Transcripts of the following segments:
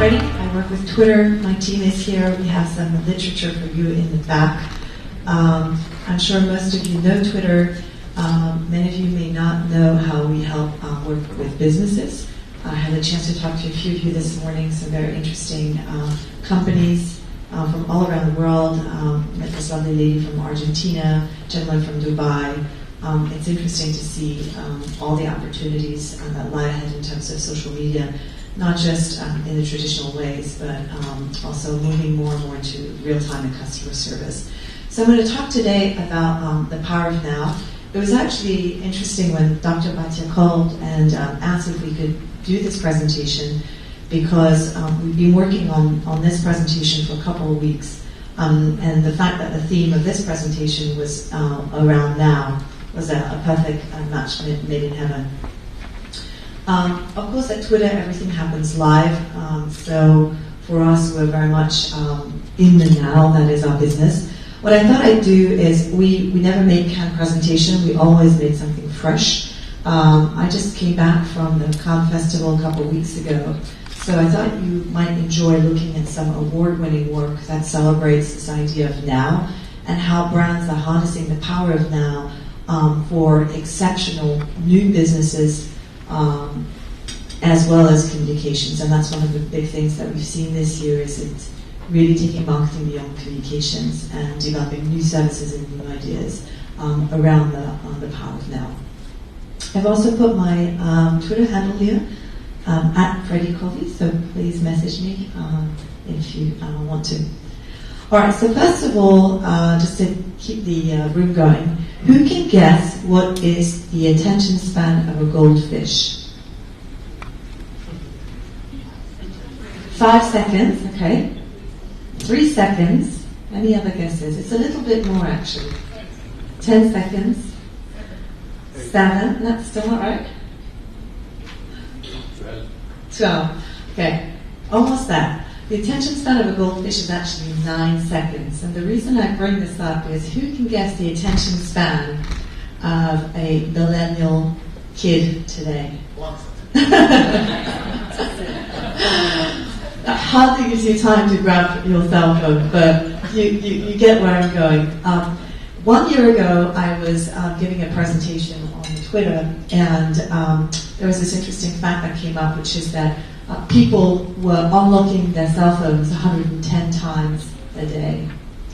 Frederique. I work with Twitter. My team is here. We have some literature for you in the back. I'm sure most of you know Twitter. Many of you may not know how we help work with businesses. I had a chance to talk to a few of you this morning, some very interesting companies from all around the world. Met this lovely lady from Argentina, gentleman from Dubai. It's interesting to see all the opportunities that lie ahead in terms of social media, not just in the traditional ways, but also moving more and more into real-time and customer service. So I'm going to talk today about the power of now. It was actually interesting when Dr. Bhatia called and asked if we could do this presentation, because we've been working on this presentation for a couple of weeks. And the fact that the theme of this presentation was around now was a perfect match made in heaven. Of course, at Twitter, everything happens live. So for us, we're very much in the now. That is our business. What I thought I'd do is we never made canned presentation. We always made something fresh. I just came back from the Cannes Festival a couple of weeks ago. So I thought you might enjoy looking at some award-winning work that celebrates this idea of now and how brands are harnessing the power of now for exceptional new businesses as well as communications. And that's one of the big things that we've seen this year, is it's really taking marketing beyond communications and developing new services and new ideas around the power of now. I've also put my Twitter handle here, at Frederique, so please message me if you want to. Alright, so first of all, just to keep the room going, who can guess what is the attention span of a goldfish? 5 seconds, okay. 3 seconds. Any other guesses? It's a little bit more actually. 10 seconds. 7. That's still not right. 12. Okay. Almost there. The attention span of a goldfish is actually 9 seconds. And the reason I bring this up is, who can guess the attention span of a millennial kid today? That hardly gives you time to grab your cell phone, but you get where I'm going. 1 year ago, I was giving a presentation on Twitter, and there was this interesting fact that came up, which is that people were unlocking their cell phones 110 times a day.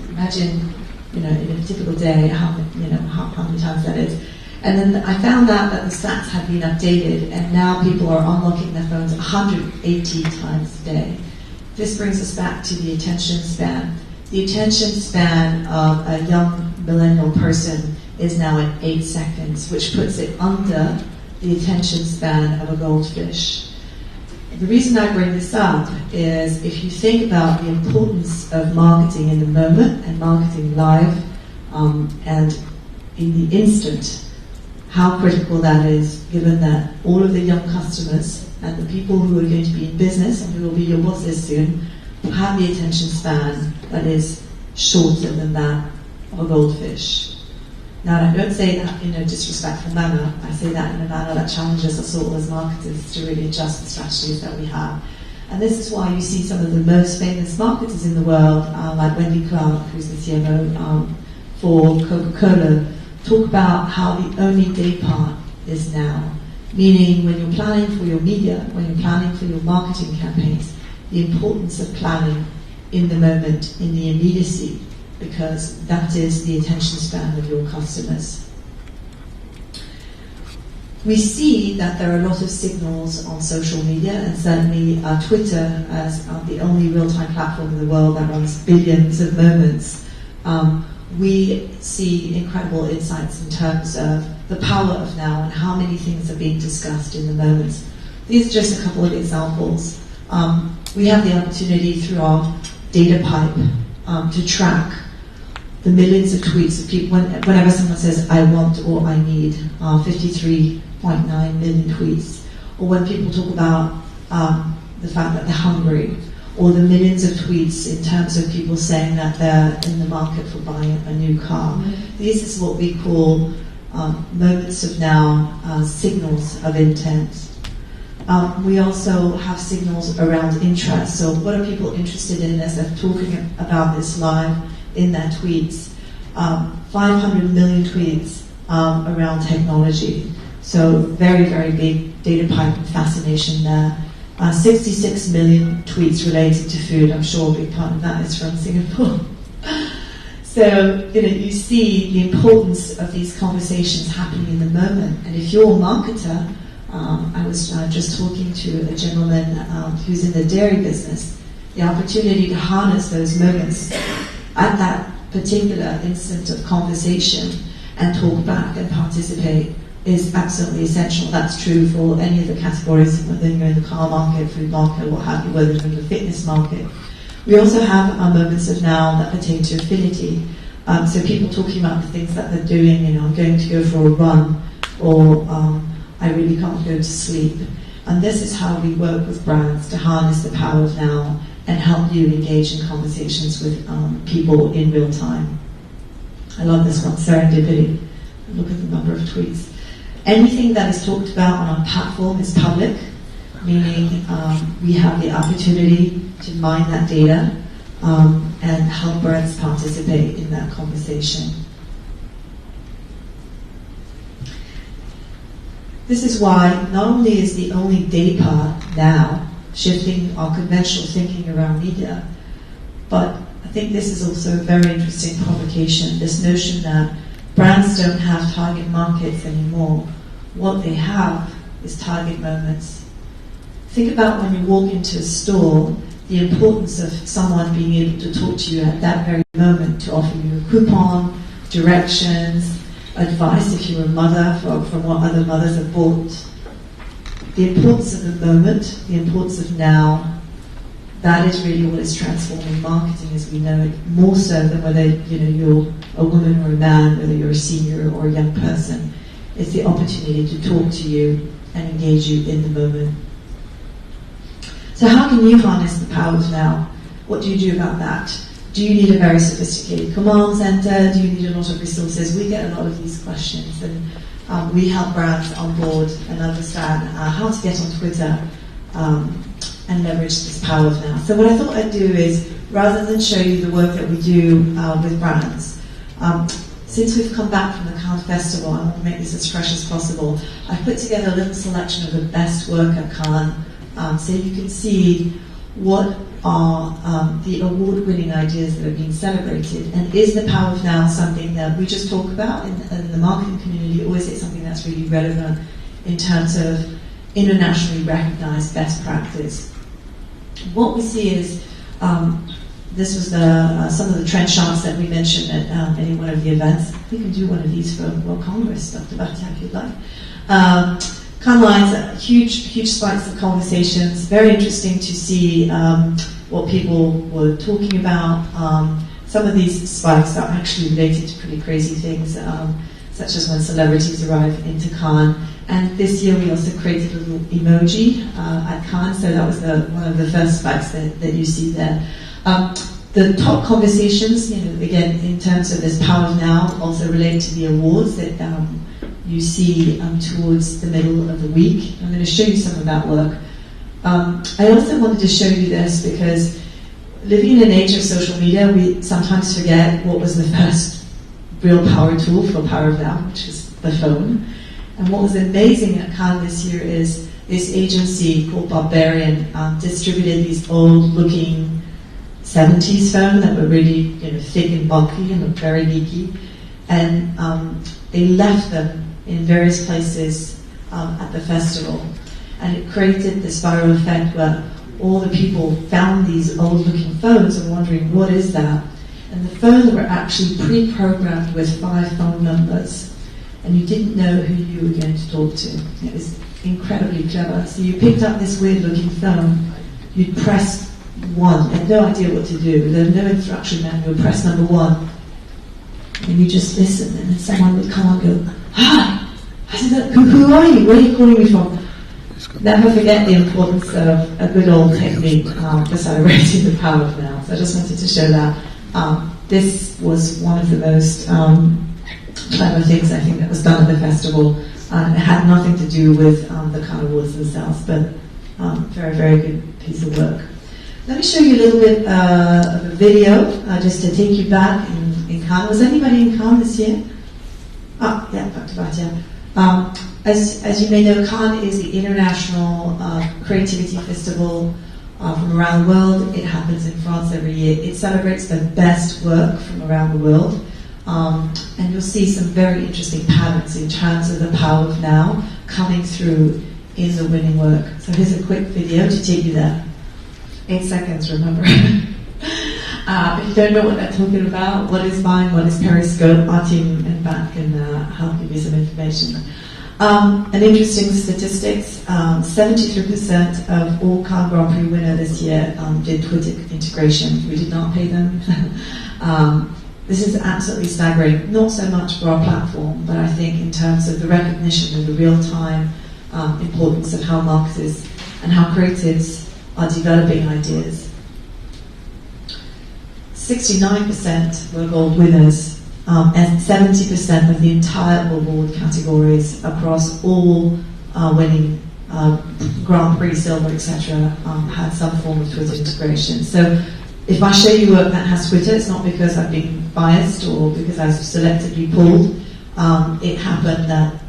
Imagine, in a typical day, how many times that is. And then I found out that the stats had been updated, and now people are unlocking their phones 180 times a day. This brings us back to the attention span. The attention span of a young millennial person is now at 8 seconds, which puts it under the attention span of a goldfish. The reason I bring this up is, if you think about the importance of marketing in the moment and marketing live and in the instant, how critical that is, given that all of the young customers and the people who are going to be in business and who will be your bosses soon have the attention span that is shorter than that of a goldfish. Now, I don't say that in a disrespectful manner. I say that in a manner that challenges us all as marketers to really adjust the strategies that we have. And this is why you see some of the most famous marketers in the world, like Wendy Clark, who's the CMO for Coca-Cola, talk about how the only day part is now. Meaning, when you're planning for your media, when you're planning for your marketing campaigns, the importance of planning in the moment, in the immediacy, because that is the attention span of your customers. We see that there are a lot of signals on social media, and certainly Twitter, as the only real-time platform in the world that runs billions of moments, we see incredible insights in terms of the power of now and how many things are being discussed in the moments. These are just a couple of examples. We have the opportunity through our data pipe to track the millions of tweets of people. Whenever someone says, I want or I need, 53.9 million tweets. Or when people talk about the fact that they're hungry, or the millions of tweets in terms of people saying that they're in the market for buying a new car. Mm-hmm. This is what we call moments of now, signals of intent. We also have signals around interest. So what are people interested in as they're talking about this live in their tweets? 500 million tweets around technology. So very, very big data pipe and fascination there. 66 million tweets related to food. I'm sure a big part of that is from Singapore. So, you see the importance of these conversations happening in the moment. And if you're a marketer, I was just talking to a gentleman who's in the dairy business, the opportunity to harness those moments at that particular instant of conversation and talk back and participate is absolutely essential. That's true for any of the categories, whether you're in the car market, food market, or what have you, whether you're in the fitness market. We also have our moments of now that pertain to affinity. So people talking about the things that they're doing, I'm going to go for a run, or I really can't go to sleep. And this is how we work with brands to harness the power of now and help you engage in conversations with people in real time. I love this one, serendipity. Look at the number of tweets. Anything that is talked about on our platform is public, meaning we have the opportunity to mine that data and help brands participate in that conversation. This is why not only is the only day part now shifting our conventional thinking around media, but I think this is also a very interesting provocation, this notion that brands don't have target markets anymore. What they have is target moments. Think about when you walk into a store, the importance of someone being able to talk to you at that very moment, to offer you a coupon, directions, advice if you're a mother from what other mothers have bought. The importance of the moment, the importance of now, that is really what is transforming marketing as we know it, more so than whether you're a woman or a man, whether you're a senior or a young person. It's the opportunity to talk to you and engage you in the moment. So how can you harness the power of now? What do you do about that? Do you need a very sophisticated command center? Do you need a lot of resources? We get a lot of these questions, and we help brands on board and understand how to get on Twitter and leverage this power of now. So what I thought I'd do is, rather than show you the work that we do with brands, since we've come back from the Cannes Festival, I want to make this as fresh as possible. I've put together a little selection of the best work at Cannes, so you can see what are the award-winning ideas that are being celebrated, and is the power of now something that we just talk about in the marketing community, or is it something that's really relevant in terms of internationally recognized best practice? What we see is, this was some of the trend charts that we mentioned at any one of the events. We can do one of these for World Congress, Dr. Bhatia, if you'd like. Cannes Lions, huge spikes of conversations. Very interesting to see what people were talking about. Some of these spikes are actually related to pretty crazy things, such as when celebrities arrive into Cannes. And this year we also created a little emoji at Cannes, so that was one of the first spikes that you see there. The top conversations, again, in terms of this power of now, also relate to the awards that you see towards the middle of the week. I'm going to show you some of that work. I also wanted to show you this because living in an age of social media, we sometimes forget what was the first real power tool for power of now, which is the phone. And what was amazing at Cannes this year is this agency called Barbarian distributed these old-looking 70s phones that were really thick and bulky and looked very geeky. And they left them in various places at the festival. And it created this viral effect where all the people found these old-looking phones and wondering, what is that? And the phones were actually pre-programmed with 5 phone numbers. And you didn't know who you were going to talk to. It was incredibly clever. So you picked up this weird-looking phone, you'd press 1, had no idea what to do, there was no instruction manual, press number 1, and you just listen, and then someone would come and go, hi! I said, who are you? Where are you calling me from? Never forget the importance of a good old technique for celebrating the power of now. So I just wanted to show that. This was one of the most clever things I think that was done at the festival. It had nothing to do with the Cannes Awards themselves, but very, very good piece of work. Let me show you a little bit of a video, just to take you back in Cannes. Was anybody in Cannes this year? Oh, yeah, Dr. Bhatia. As you may know, Cannes is the international creativity festival from around the world. It happens in France every year. It celebrates the best work from around the world. And you'll see some very interesting patterns in terms of the power of now coming through in the winning work. So here's a quick video to take you there. 8 seconds, remember. If you don't know what they're talking about, what is Vine, what is Periscope, our team in back can help give you some information. An interesting statistics, 73% of all Cannes Grand Prix winner this year did Twitter integration. We did not pay them. This is absolutely staggering, not so much for our platform, but I think in terms of the recognition of the real-time importance of how marketers and how creatives are developing ideas. 69% were gold winners, and 70% of the entire award categories across all winning Grand Prix, silver, etc., had some form of Twitter integration. So if I show you work that has Twitter, it's not because I've been biased or because I've selectively pulled. It happened that,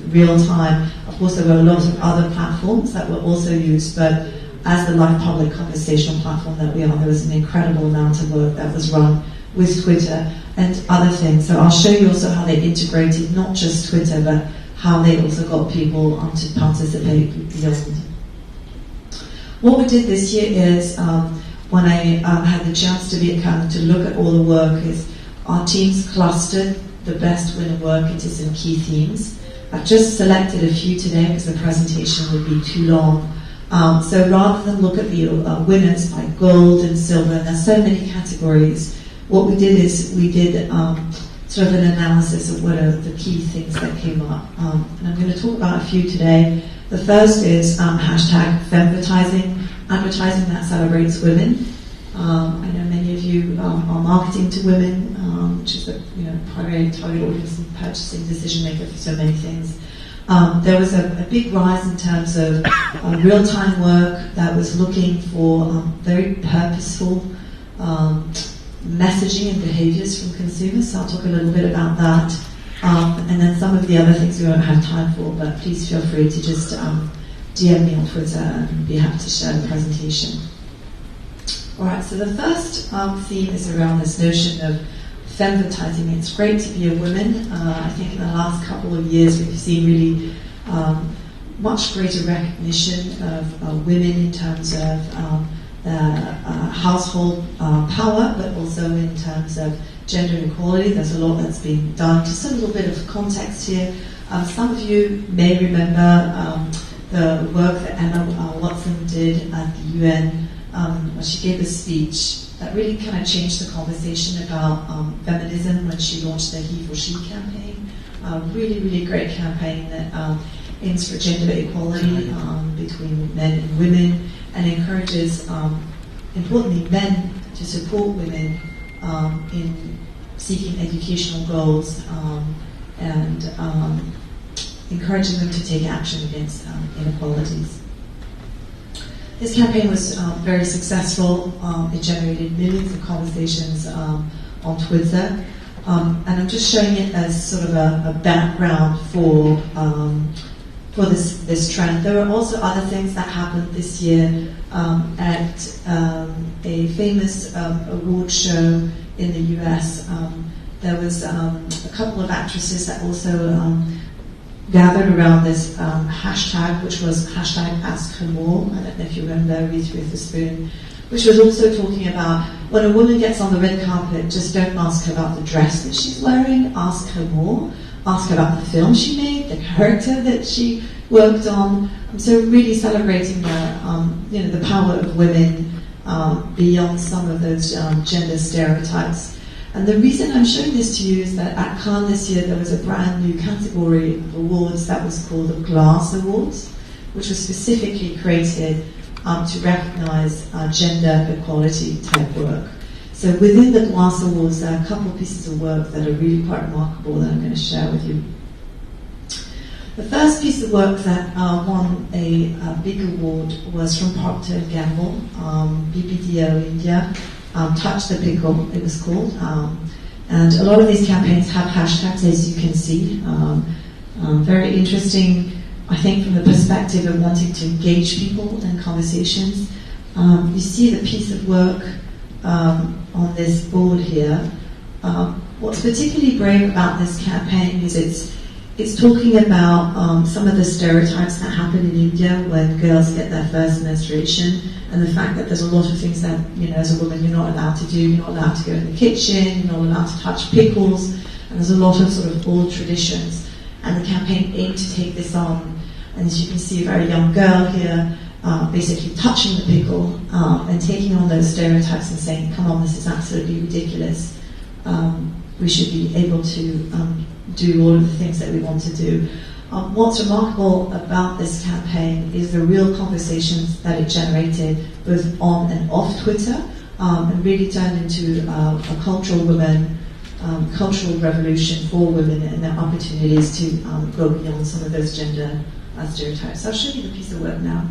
real time. Of course, there were a lot of other platforms that were also used, but as the live public conversational platform that we are, there was an incredible amount of work that was run with Twitter and other things. So I'll show you also how they integrated not just Twitter, but how they also got people to participate beyond. What we did this year is, when I had the chance to be at Cannes to look at all the work, is our teams clustered the best winner work into some key themes. I've just selected a few today because the presentation would be too long. So rather than look at the winners by gold and silver, and there's so many categories, what we did is we did sort of an analysis of what are the key things that came up. And I'm going to talk about a few today. The first is hashtag Femvertising, advertising that celebrates women. I know many of you are marketing to women, which is the primary target audience and purchasing decision maker for so many things. There was a big rise in terms of real-time work that was looking for very purposeful messaging and behaviors from consumers. So I'll talk a little bit about that. And then some of the other things we won't have time for, but please feel free to just DM me on Twitter and be happy to share the presentation. Alright, so the first theme is around this notion of femvertising. It's great to be a woman. I think in the last couple of years we've seen really much greater recognition of women in terms of household power, but also in terms of gender equality. There's a lot that's been done. Just a little bit of context here. Some of you may remember the work that Emma Watson did at the UN. She gave a speech that really kind of changed the conversation about feminism when she launched the He for She campaign. Really, really great campaign that aims for gender equality between men and women and encourages, importantly, men to support women in seeking educational goals and encouraging them to take action against inequalities. This campaign was very successful. It generated millions of conversations on Twitter. And I'm just showing it as sort of a background for this trend. There were also other things that happened this year at a famous award show in the US. There was a couple of actresses that also gathered around this hashtag, which was hashtag Ask Her More. I don't know if you remember Reese Witherspoon, which was also talking about when a woman gets on the red carpet, just don't ask her about the dress that she's wearing, ask her more. Ask her about the film she made, the character that she worked on. So really celebrating the power of women beyond some of those gender stereotypes. And the reason I'm showing this to you is that at Cannes this year there was a brand new category of awards that was called the Glass Awards, which was specifically created to recognize gender equality type work. So within the Glass Awards there are a couple of pieces of work that are really quite remarkable that I'm going to share with you. The first piece of work that won a big award was from Procter & Gamble, BPDO India, Touch the Pickle, it was called. And a lot of these campaigns have hashtags, as you can see. Very interesting, I think, from the perspective of wanting to engage people in conversations. You see the piece of work on this board here. What's particularly brave about this campaign is it's talking about some of the stereotypes that happen in India when girls get their first menstruation, and the fact that there's a lot of things that, you know, as a woman you're not allowed to do. You're not allowed to go in the kitchen, you're not allowed to touch pickles, and there's a lot of sort of old traditions. And the campaign aimed to take this on. And as you can see, a very young girl here, basically touching the pickle and taking on those stereotypes and saying, come on, this is absolutely ridiculous. We should be able to do all of the things that we want to do. What's remarkable about this campaign is the real conversations that it generated, both on and off Twitter, and really turned into a cultural revolution for women and their opportunities to go beyond some of those gender stereotypes. So I'll show you the piece of work now.